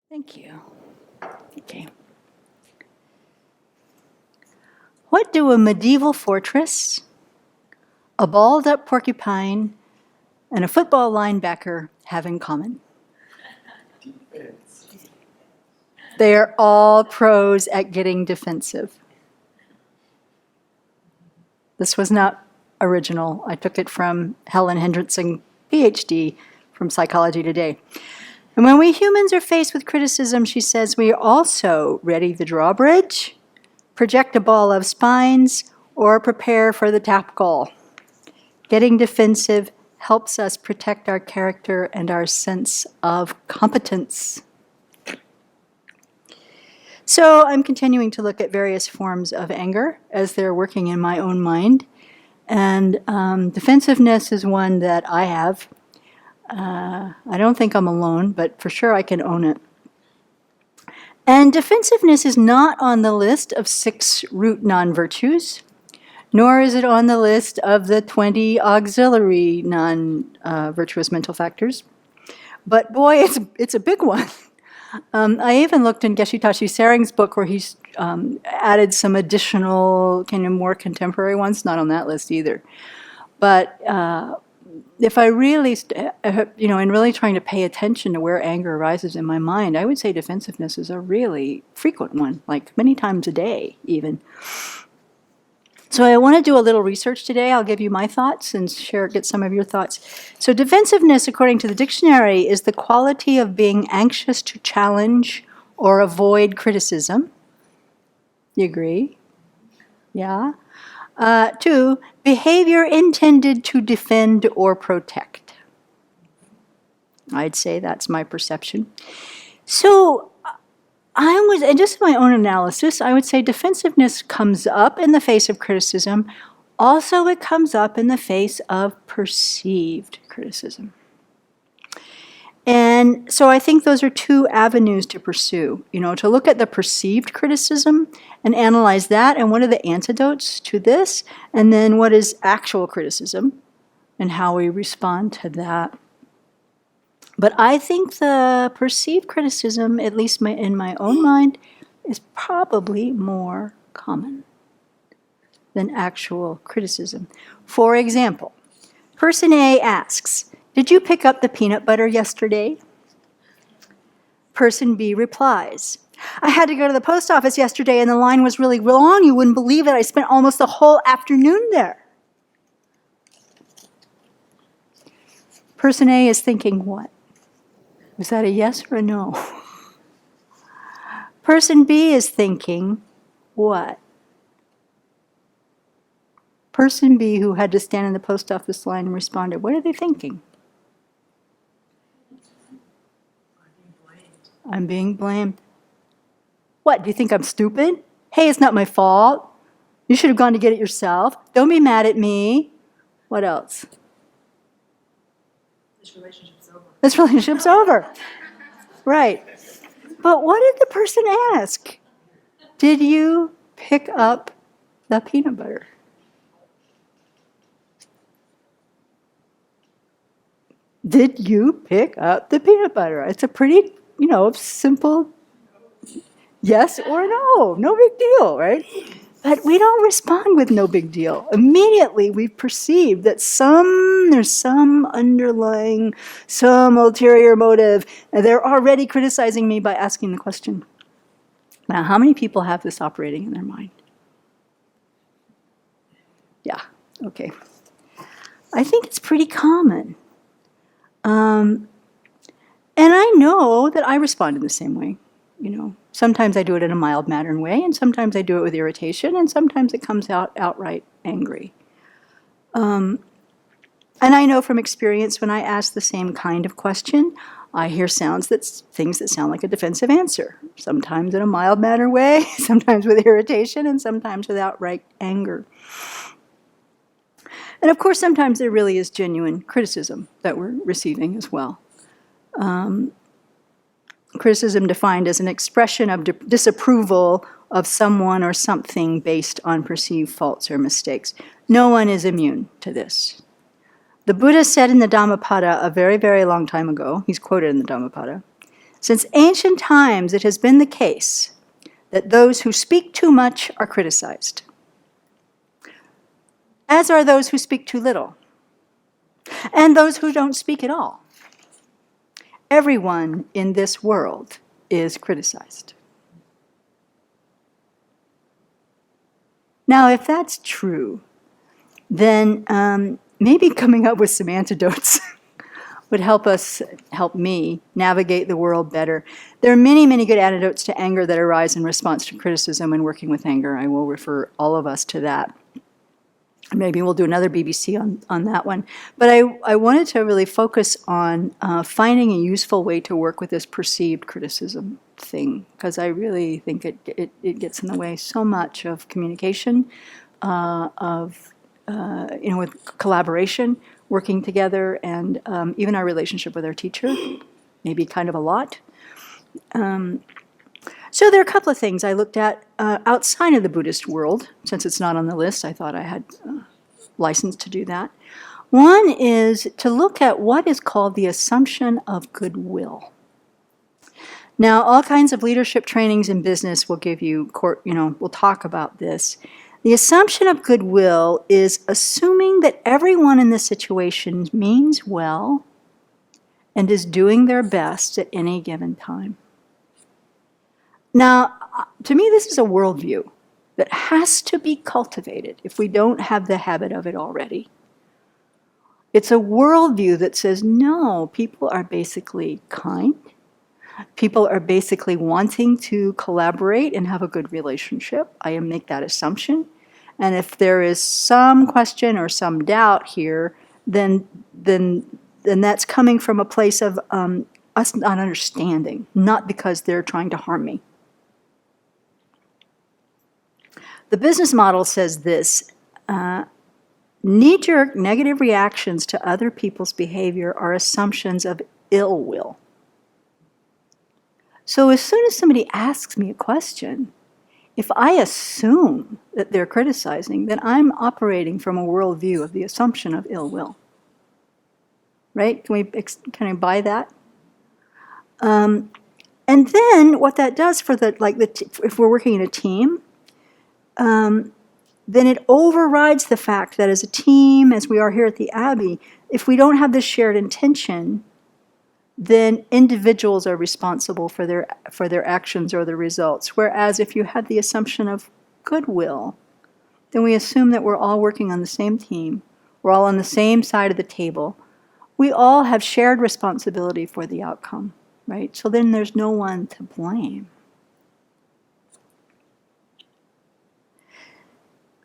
Thank you. Okay. What do a medieval fortress, a balled-up porcupine, and a football linebacker have in common? They are all pros at getting defensive. This was not original. I took it from Helen Hendrickson, PhD, from Psychology Today. And when we humans are faced with criticism, she says, we also ready the drawbridge, project a ball of spines, or prepare for the tap goal. Getting defensive helps us protect our character and our sense of competence. So I'm continuing to look at various forms of anger as they're working in my own mind. And defensiveness is one that I have. I don't think I'm alone, but for sure I can own it. And defensiveness is not on the list of 6 root non-virtues, nor is it on the list of the 20 auxiliary non-virtuous mental factors. But boy, it's a big one. I even looked in Geshe-Tashi Sering's book where he's added some additional kind of more contemporary ones, not on that list either. But if I really, in really trying to pay attention to where anger arises in my mind, I would say defensiveness is a really frequent one, like many times a day even. So I want to do a little research today. I'll give you my thoughts and get some of your thoughts. So defensiveness, according to the dictionary, is the quality of being anxious to challenge or avoid criticism. You agree? Yeah. 2, behavior intended to defend or protect. I'd say that's my perception. So and just in my own analysis, I would say defensiveness comes up in the face of criticism. Also, it comes up in the face of perceived criticism. And so I think those are 2 avenues to pursue, to look at the perceived criticism and analyze that, and what are the antidotes to this, and then what is actual criticism and how we respond to that. But I think the perceived criticism, at least in my own mind, is probably more common than actual criticism. For example, person A asks, "Did you pick up the peanut butter yesterday?" Person B replies, "I had to go to the post office yesterday and the line was really long. You wouldn't believe it. I spent almost the whole afternoon there." Person A is thinking what? Was that a yes or a no? Person B is thinking what? Person B, who had to stand in the post office line and responded, what are they thinking? I'm being blamed. What, do you think I'm stupid? Hey, it's not my fault. You should have gone to get it yourself. Don't be mad at me. What else? This relationship's over. Right. But what did the person ask? Did you pick up the peanut butter? Did you pick up the peanut butter? It's a pretty, simple yes or no. No big deal, right? But we don't respond with no big deal. Immediately we perceive that there's some underlying, some ulterior motive, and they're already criticizing me by asking the question. Now, how many people have this operating in their mind? Yeah, okay. I think it's pretty common. And I know that I respond in the same way, Sometimes I do it in a mild-mannered way, and sometimes I do it with irritation, and sometimes it comes out outright angry. And I know from experience when I ask the same kind of question, I hear things that sound like a defensive answer, sometimes in a mild-mannered way, sometimes with irritation, and sometimes with outright anger. And of course, sometimes there really is genuine criticism that we're receiving as well. Criticism defined as an expression of disapproval of someone or something based on perceived faults or mistakes. No one is immune to this. The Buddha said in the Dhammapada a very, very long time ago, he's quoted in the Dhammapada, Since ancient times, it has been the case that those who speak too much are criticized, as are those who speak too little, and those who don't speak at all. Everyone in this world is criticized. Now, if that's true, then maybe coming up with some antidotes would help me navigate the world better. There are many, many good antidotes to anger that arise in response to criticism and working with anger. I will refer all of us to that. Maybe we'll do another BBC on that one. But I wanted to really focus on finding a useful way to work with this perceived criticism thing, because I really think it gets in the way so much of communication, with collaboration, working together, and even our relationship with our teacher, maybe kind of a lot. So there are a couple of things I looked at outside of the Buddhist world. Since it's not on the list, I thought I had license to do that. One is to look at what is called the assumption of goodwill. Now, all kinds of leadership trainings in business will give you, we'll talk about this. The assumption of goodwill is assuming that everyone in the situation means well and is doing their best at any given time. Now, to me, this is a worldview that has to be cultivated if we don't have the habit of it already. It's a worldview that says, no, people are basically kind. People are basically wanting to collaborate and have a good relationship. I make that assumption. And if there is some question or some doubt here, then that's coming from a place of us not understanding, not because they're trying to harm me. The business model says this: knee-jerk negative reactions to other people's behavior are assumptions of ill will. So as soon as somebody asks me a question, if I assume that they're criticizing, then I'm operating from a worldview of the assumption of ill will. Right? Can we kind of buy that? And then what that does for if we're working in a team, then it overrides the fact that as a team, as we are here at the Abbey, if we don't have this shared intention, then individuals are responsible for their actions or the results. Whereas if you have the assumption of goodwill, then we assume that we're all working on the same team, we're all on the same side of the table, we all have shared responsibility for the outcome, right? So then there's no one to blame.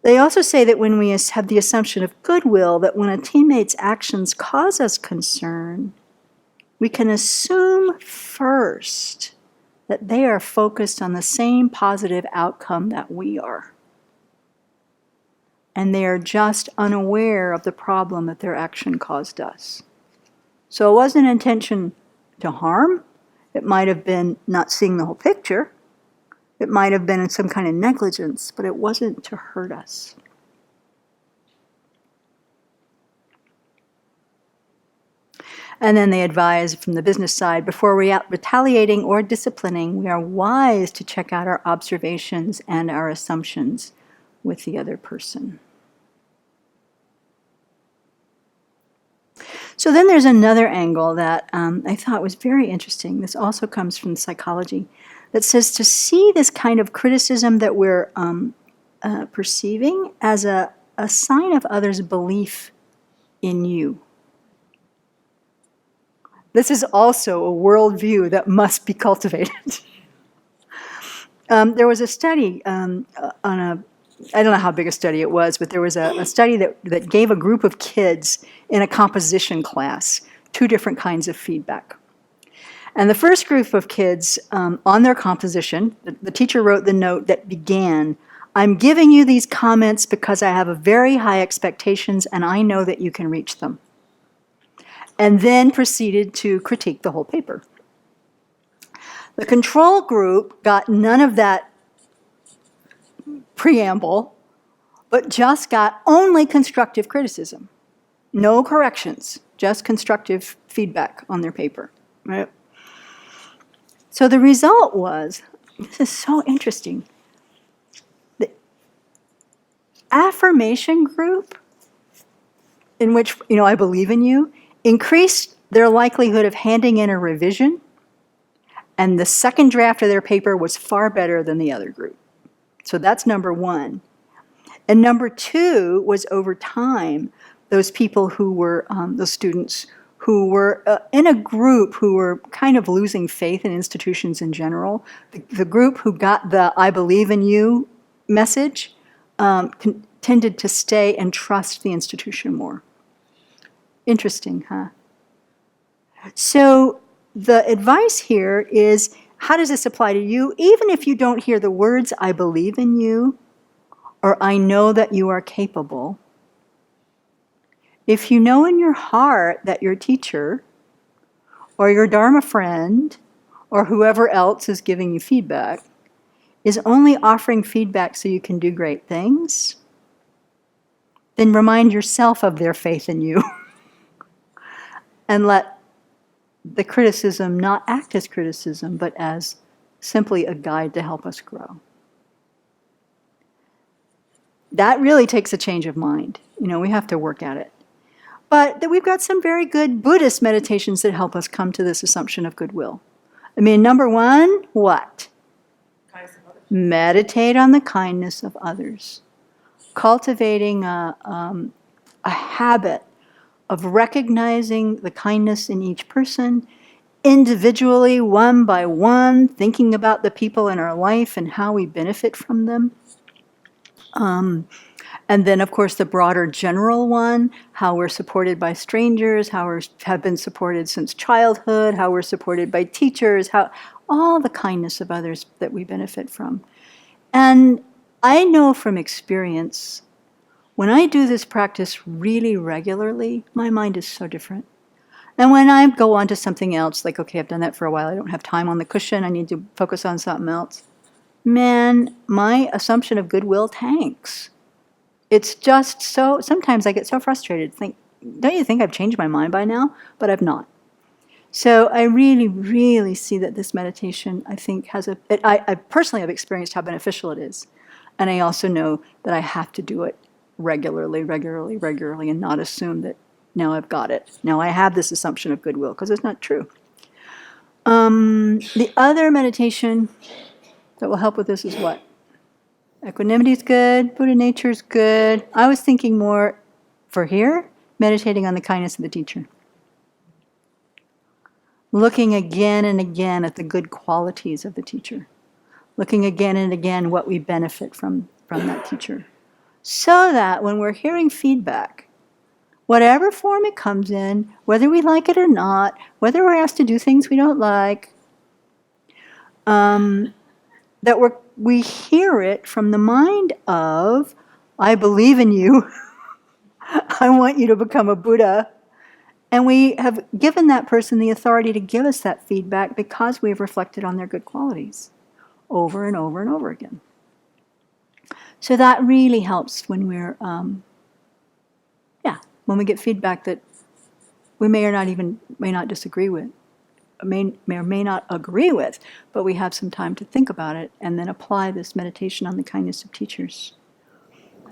They also say that when we have the assumption of goodwill, that when a teammate's actions cause us concern, we can assume first that they are focused on the same positive outcome that we are. And they are just unaware of the problem that their action caused us. So it wasn't an intention to harm. It might have been not seeing the whole picture. It might have been some kind of negligence, but it wasn't to hurt us. And then they advise from the business side, before retaliating or disciplining, we are wise to check out our observations and our assumptions with the other person. So then there's another angle that I thought was very interesting. This also comes from psychology, that says to see this kind of criticism that we're perceiving as a sign of others' belief in you. This is also a worldview that must be cultivated. There was a study I don't know how big a study it was, but there was a study that gave a group of kids in a composition class 2 different kinds of feedback. And the first group of kids, on their composition, the teacher wrote the note that began, "I'm giving you these comments because I have very high expectations and I know that you can reach them." And then proceeded to critique the whole paper. The control group got none of that preamble, but just got only constructive criticism. No corrections, just constructive feedback on their paper. Right? So the result was, this is so interesting, the affirmation group, in which, I believe in you, increased their likelihood of handing in a revision, and the second draft of their paper was far better than the other group. So that's number one. And number two was, over time, those people who were, those students who were in a group who were kind of losing faith in institutions in general, the group who got the "I believe in you" message tended to stay and trust the institution more. Interesting, huh? So the advice here is, how does this apply to you? Even if you don't hear the words "I believe in you" or "I know that you are capable," if you know in your heart that your teacher or your Dharma friend or whoever else is giving you feedback is only offering feedback so you can do great things, then remind yourself of their faith in you and let the criticism not act as criticism, but as simply a guide to help us grow. That really takes a change of mind. We have to work at it. But we've got some very good Buddhist meditations that help us come to this assumption of goodwill. Number one, what? Meditate on the kindness of others. Cultivating a habit of recognizing the kindness in each person, individually, one by one, thinking about the people in our life and how we benefit from them. And then, of course, the broader general one, how we're supported by strangers, how we have been supported since childhood, how we're supported by teachers, how all the kindness of others that we benefit from. And I know from experience, when I do this practice really regularly, my mind is so different. And when I go on to something else, like, okay, I've done that for a while, I don't have time on the cushion, I need to focus on something else, man, my assumption of goodwill tanks. It's just so, sometimes I get so frustrated, don't you think I've changed my mind by now? But I've not. So I really, really see that this meditation, I think, I personally have experienced how beneficial it is. And I also know that I have to do it regularly, and not assume that now I've got it. Now I have this assumption of goodwill, because it's not true. The other meditation that will help with this is what? Equanimity is good, Buddha nature is good. I was thinking more, for here, meditating on the kindness of the teacher. Looking again and again at the good qualities of the teacher. Looking again and again what we benefit from that teacher. So that when we're hearing feedback, whatever form it comes in, whether we like it or not, whether we're asked to do things we don't like, that we hear it from the mind of, I believe in you, I want you to become a Buddha. And we have given that person the authority to give us that feedback because we've reflected on their good qualities over and over and over again. So that really helps when we're, when we get feedback that we may not disagree with, may or may not agree with, but we have some time to think about it and then apply this meditation on the kindness of teachers.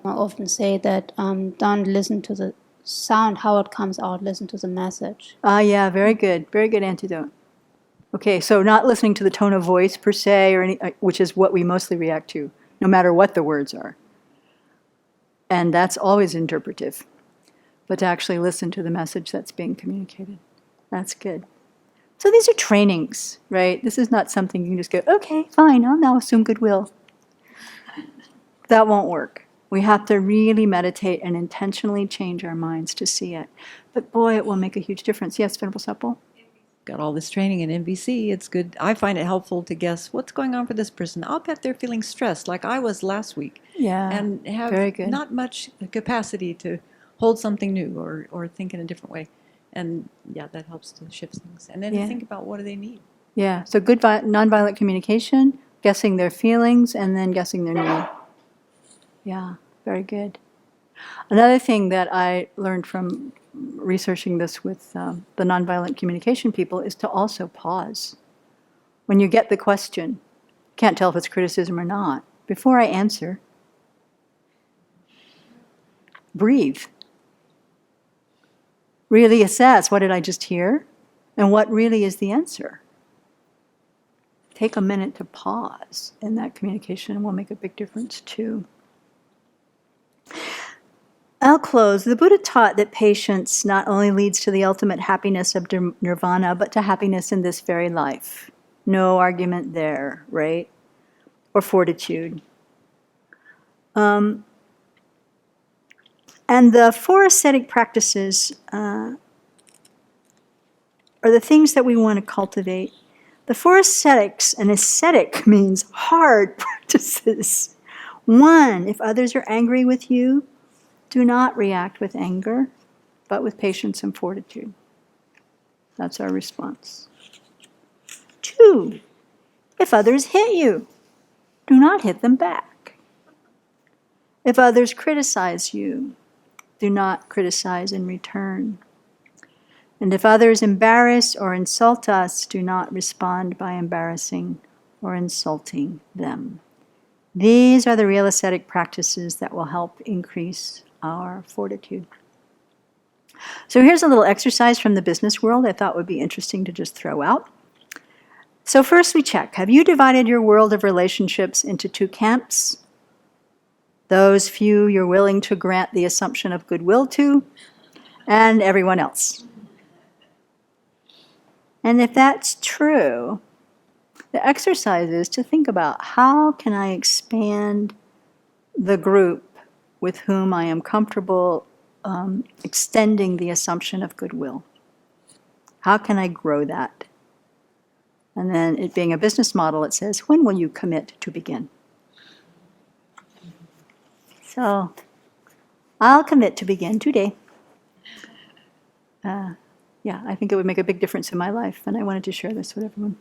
I often say that don't listen to the sound, how it comes out, listen to the message. Yeah, very good antidote. Okay, so not listening to the tone of voice per se, or which is what we mostly react to, no matter what the words are. And that's always interpretive. But to actually listen to the message that's being communicated. That's good. So these are trainings, right? This is not something you can just go, okay, fine, I'll now assume goodwill. That won't work. We have to really meditate and intentionally change our minds to see it. But boy, it will make a huge difference. Yes, Venerable Supple? Got all this training in NVC. It's good. I find it helpful to guess what's going on for this person. I'll bet they're feeling stressed like I was last week. Yeah, and have very good. Not much capacity to hold something new or think in a different way. And yeah, that helps to shift things. And then think about what do they need. Yeah, so good nonviolent communication, guessing their feelings, and then guessing their need. Yeah, very good. Another thing that I learned from researching this with the nonviolent communication people is to also pause. When you get the question, can't tell if it's criticism or not. Before I answer, breathe. Really assess, what did I just hear? And what really is the answer? Take a minute to pause in that communication and will make a big difference too. I'll close. The Buddha taught that patience not only leads to the ultimate happiness of nirvana, but to happiness in this very life. No argument there, right? Or fortitude. And the four ascetic practices are the things that we want to cultivate. The four ascetics, an ascetic means hard practices. 1, if others are angry with you, do not react with anger, but with patience and fortitude. That's our response. 2, if others hit you, do not hit them back. If others criticize you, do not criticize in return. And if others embarrass or insult us, do not respond by embarrassing or insulting them. These are the real ascetic practices that will help increase our fortitude. So here's a little exercise from the business world I thought would be interesting to just throw out. So first we check, have you divided your world of relationships into 2 camps? Those few you're willing to grant the assumption of goodwill to, and everyone else. And if that's true, the exercise is to think about how can I expand the group with whom I am comfortable extending the assumption of goodwill. How can I grow that? And then it being a business model, it says, when will you commit to begin? So I'll commit to begin today. I think it would make a big difference in my life, and I wanted to share this with everyone.